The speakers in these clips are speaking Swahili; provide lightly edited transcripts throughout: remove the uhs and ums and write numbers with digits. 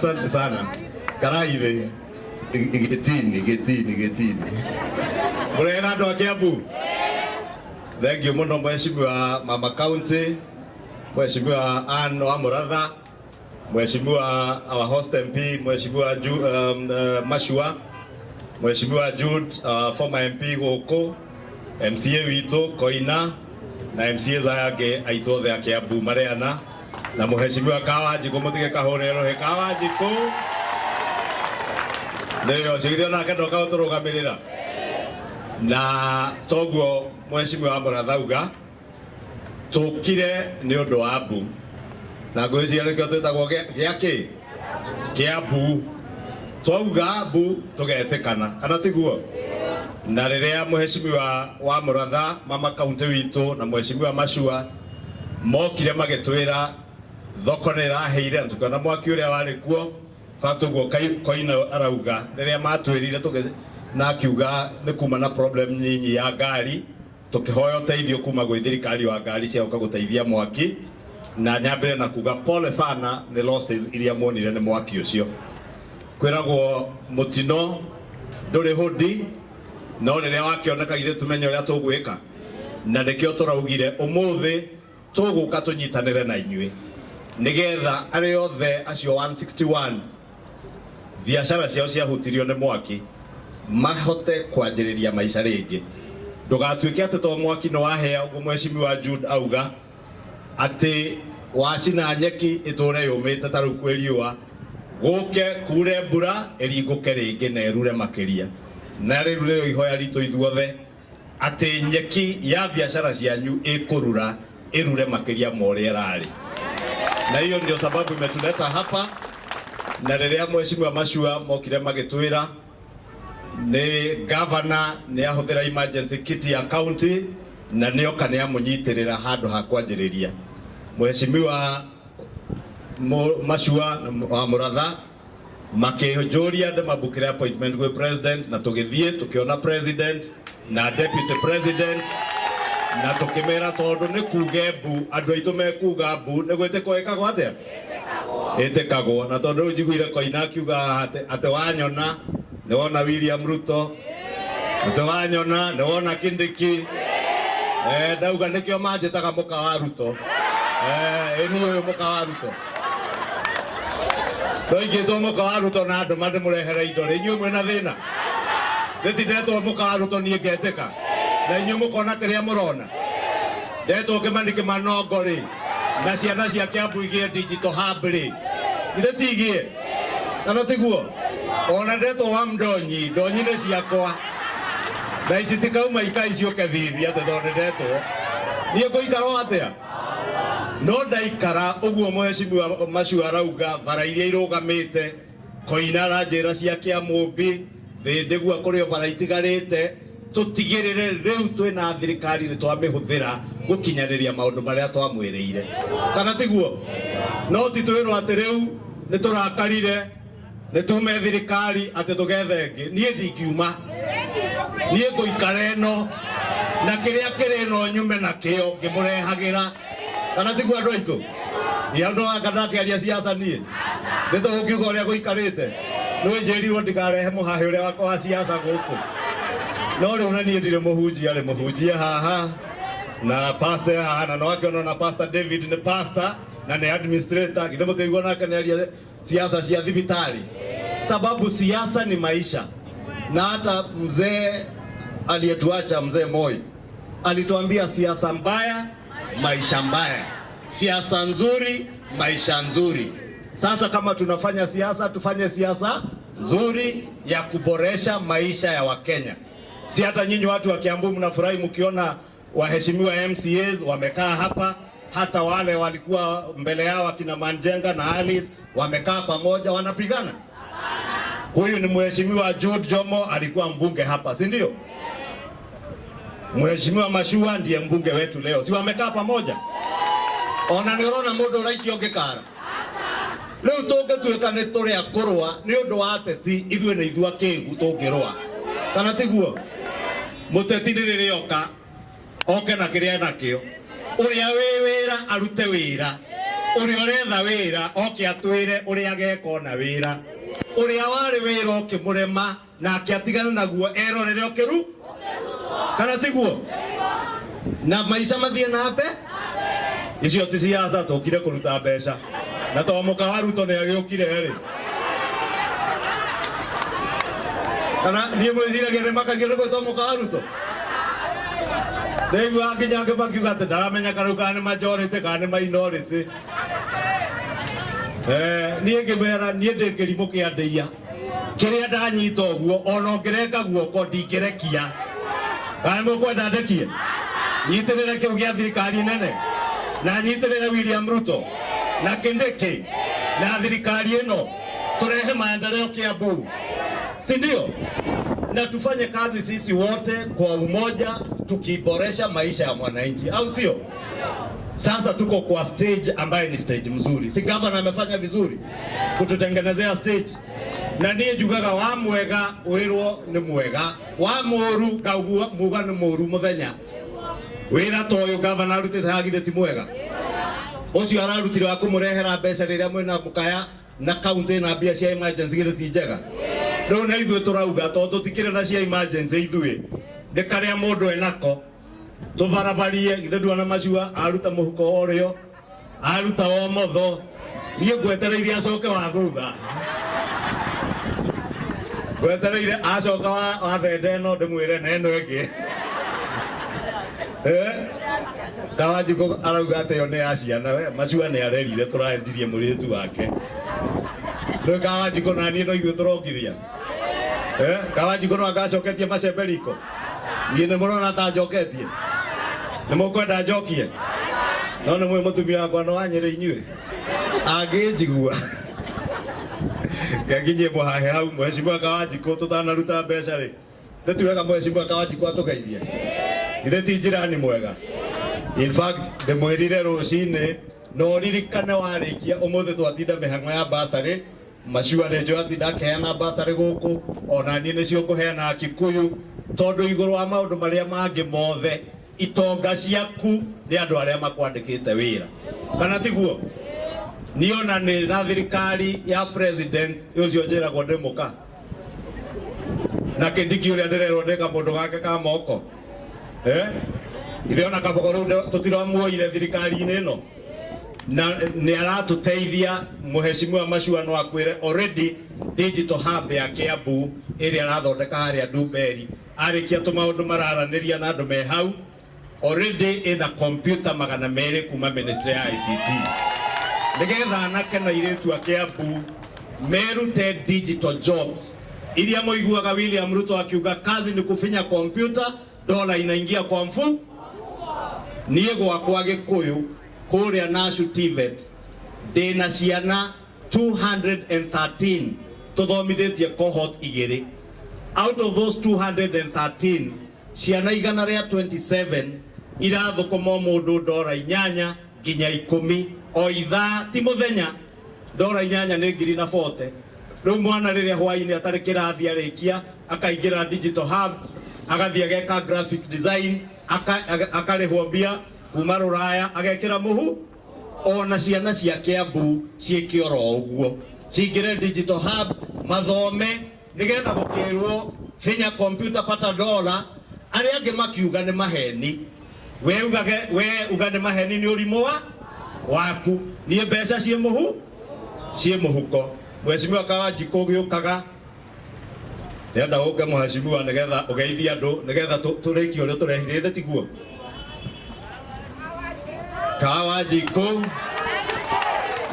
Asante sana. Karaive. Getini. Murega ndo Kiambu. Thank you muno mheshimiwa Mama County, mheshimiwa Ann wa Muratha, mheshimiwa our host MP, mheshimiwa Mashua, mheshimiwa Jude, former MP goko, MCA wito Koina na MCA zake aitothe ya Kiambu mareana na mheshimiwa Kawaji kumutige kahorero he Kawaji ko leo shigithio na kendo ka uturugamirira na toguo mheshimiwa Muratha uga tukire ni undu wa Mbu na ngwiciria nikio twitagwo giaki Kiambu twauga Mbu tugetikana kana tiguo na riria mheshimiwa wa Muratha Mama County wito na mheshimiwa Mashua mokire magitwira thoko niraheire tukana mwaki uria wari kuo fatugo Koina arauga riria matwirire na kiuga ni kuma na problem nyinyi ya ngari tukihoya uteithio kuma gwi thirikari wa ngari cia guteithia mwaki na nyambire na kuga pole sana ni losses iria monire ni mwaki ucio kwiragwo mutino nduri hudi no riria wakioneka ithe tumenye uria tugwika na nikio turaugire umuthi tuguka tunyitanire na inyui nigetha ari othe acio 161 biashara ciao ciahutirio ni mwaki mahote kwanjiriria maisha ringi ndugatuike ati to mwaki no wahea ugo mheshimiwa Jude auga ati wacina nyeki iture yumite taru kweriwa guke kure mbura eringuke ringi na erure makiria na riru rero ihoya rito ithuothe ati nyeki ya biashara cianyu ikurura erure makiria more rari na hiyo ndio sababu imetuleta hapa na riria mheshimiwa Mashua mokire magitwira ni governor ni ahuthira emergency kit ya county na nio kana ya munyitirira handu ha kwanjiriria mheshimiwa Mashua wa Muratha makihojoria de mabukira appointment with president na tugithie tukiona president na deputy president na tukimera tondu ni kuge Mbu andu aitu mekuga Mbu ni gwite koeka atia etekagwo na tondu njiguire Koina akiuga ate wanyona ni wona William Ruto ate wanyona ni wona Kindiki ndauga nikio manjitaga muka wa Ruto eni uyu muka wa Ruto ndoingitwo muka wa Ruto na andu mande murehere indo ri inyuĩ mwina thina ndetindetwo muka wa Ruto nie ngetĩka na inyuĩ mukona kiria murona ndetwo Kimani Kimanongo ri na ciana cia Kiambu igie digital hub ri ithe tigie kana tiguo ona ndetwo wa Ndonyi ni ciakwa na ici tikauma ikaicioke thithi ati thonde ndetwo nie nguikara atia no ndaikara uguo mheshimiwa Mashua arauga bara iria irugamite Koina ranjira cia Kiamumbi ndigua kurio bara itigarite tutigirire riu twina thirikari ni twamihuthira gukinyaniria maundu maria twamwiriire kana tiguo no titwirwo ati riu ni turakarire ni tume thirikari ati tugethengi nie ndingiuma nie nguikara eno na kiria kiri no nyume na kio ngimurehagira kana tiguo andu aitu ya ndo akadake aria siasa nie ndeto ukiuga uria guikarite no njirirwo ndikarehe muhahe uria wako wa siasa guku no riu nanie ndire muhunjia ari muhunjia haha na pastor haha na no akiona na pastor David ni pastor na ni administrator githe muteigwa nake ni aria siasa cia thibitari sababu siasa ni maisha na hata mzee aliyetuacha mzee Moi alituambia siasa mbaya maisha mbaya, siasa nzuri maisha nzuri. Sasa kama tunafanya siasa, tufanye siasa nzuri ya kuboresha maisha ya Wakenya. Si hata nyinyi watu wa Kiambu mnafurahi mkiona waheshimiwa MCAs wamekaa hapa, hata wale walikuwa mbele yao akina Manjenga na Alice wamekaa pamoja wanapigana. Huyu ni mheshimiwa Jude Jomo, alikuwa mbunge hapa, si ndio? Mheshimiwa Mashua ndiye mbunge wetu leo. Si wamekaa pamoja? Ona niorona mundu raiki ongekara. Leo toke tuwekane tore akorwa ni undu wa ateti ithwe na ithwa kegu tungirwa. Kana tiguo? Muteti riri yoka oke na kiria nakio. Uria wira arute wira. Uri oretha wira oke atwire uri ageko na wira. Uri awari wira oke murema na akiatigana naguo erorere okeru. Kana tiguo? Na maisha mathie na mbe? Icio ti siasa tukire kuruta mbeca. Na to muka Ruto ne agiukire ri. Kana ndiye mwizira gere makagire ko to muka Ruto. Negu akinya ke bakiuga te ndaramenya karuka ni majority kana minority. Niye ngimera niye ndikirimo kia ndeia. Kiria ndanyita uguo ono ngereka guoko ndingerekia. Kana mukwenda ndekie? Nyitirire kiu gia thirikari nene. Na nyitirire William Ruto. Na Kindiki. Na thirikari ino. Turehe maendeleo Kiambu. Si ndio? Na tufanye kazi sisi wote kwa umoja tukiboresha maisha ya mwananchi. Au sio? Sasa tuko kwa stage ambayo ni stage mzuri. Si governor amefanya vizuri kututengenezea stage. Na niye jugaga wa mwega wirwo ni mwega, wa moru kaugua muga ni moru muthenya. Wira toyo governor rutite hagire ti mwega. Ucio ararutire wa kumurehera mbeca riria mwena mukaya na county na bia cia emergency gire ti njega. No na ithuĩ turauga to tutikire na cia emergency ithuĩ. Ndikaria mundu enako. Tubarabarie ithe ndwana macua aruta muhuko orio. Aruta o motho. Niĩ ngwetereire acoke wa thutha. Ngwetereire acoka wa thende no ndimwire na eno ĩngĩ. Kawajiko arauga ate yo ne aciana we macua ne arerire turaendirie mũrĩtu wake. Ndio Kawajiko na niĩ no ithuĩ turongithia. Kawajiko no agacoketie macembe riko. Niĩ nĩ mũrona ta njoketie. Nĩ mũkwenda njokie. No nĩ mwĩ mũtumia wakwa no anyere inyuĩ. Angĩnjigua. Gaginye muhahe hau mheshimiwa Kawajiko tutanaruta mbeca ri. Ndetiwega mheshimiwa Kawajiko atugeithie. Ithe ti njirani mwega. In fact, ndemwirire rucine no ririkane warikia umuthi twatinda mihang'o ya basari macua ne jo atinda keana basari guku ona ni nicio kuheana Kikuyu tondu iguru wa maundu maria mangi mothe itonga ciaku ni andu aria makwandikite wira. Kana tiguo? Niona ni na thirikari ya president ucio njiragwo ndimuka. Na Kindiki uria ndirerwo ndeka mundu gake ka moko. Ithe ona kabogoro tutiramuoire thirikari-inĩ ĩno na nĩ aratuteithia muheshimiwa macua no akwire already digital hub ya Kiambu ĩrĩa arathondeka harĩa Ndumberi arikia tumaundu mararanĩria na andu me hau already ĩtha computer 200 kuma ministry ya ICT nigetha anake na iretu a Kiambu merute digital jobs iria moiguaga William Ruto akiuga kazi ni kufinya computer dola inaingia kwa mfuko. Niye gwakwa Gikuyu kuria Nashu TVET ndina ciana 213 tuthomithitie cohort igiri. Out of those 213 ciana igana ria 27 irathukuma mundu dola 8 nginya 10 o ithaa ti muthenya. Dola 8 ni 40. Riu mwana riria hwaini atari kirathi arikia akaingira digital hub agathie ageka graphic design akarihwo mbia kuma Ruraya agekira muhu ona ciana cia Kiambu ciikioro uguo cingire digital hub mathome nigetha gukirwo finya computer pata dola aria angi makiuga ni maheni we uga ni maheni ni urimo waku ni mbeca cie muhuko. Mheshimiwa Kawajiko giukaga nenda uge mheshimiwa nigetha ugeithia andu nigetha turiki uria turehire ithe tiguo. Kawajiko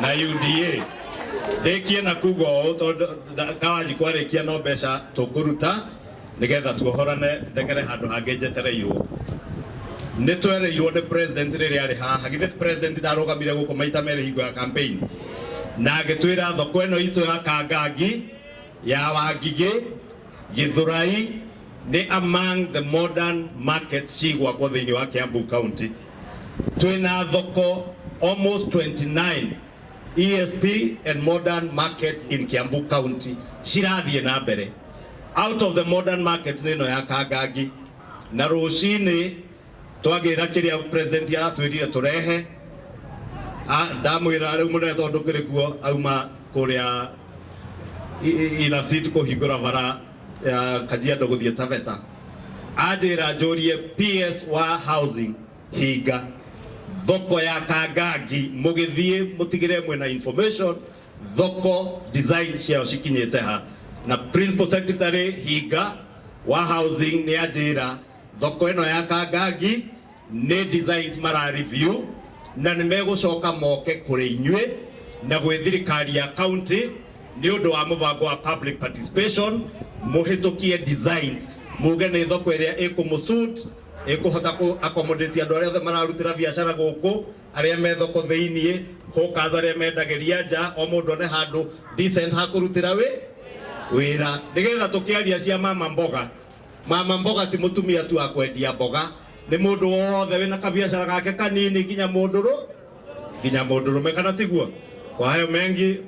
na UDA ndekie na kugo tondu Kawajiko arikia no mbeca tukuruta nigetha tuohorane ndegere handu hangi njetereirwo. Ni twereirwo ni president riria ari haha githe president ndarugamire guku maita mere hingo ya campaign na agitwira thoko ino itu ya Kangangi ya Wangigi Githurai ni among the modern markets cigwa kwa thiini wa Kiambu County. Twina thoko almost 29 ESP and modern markets in Kiambu County cirathie na mbere. Out of the modern markets nino ya Kangangi na rucini twagira kiria president aratwirire turehe ndamwira riu munene tondu kiri kuo auma kuria ila sit kuhingura bara Kajiado guthie Taveta anjira njurie PS wa housing hinga thoko ya Kangangi mugithie mutigire mwena information thoko design ciao cikinyite ha na principal secretary hinga wa housing ni anjira thoko ino ya Kangangi ni designs mara review na nimegucoka moke kuri inywe na gwe thirikari ya county ni undu wa mubango wa public participation muhitukie designs muge ni thoko iria ikumusut ikuhota ku accommodate andu aria mararutira biashara guku aria me thoko thiini hokaza aria mendageria nja o mundu ne handu decent hakurutira wira nigetha tukiaria cia mama mboga ti mutumia tu akwendia mboga ni mundu wothe wina kabiashara gake kanini nginya munduru kana tiguo. Kwa hayo mengi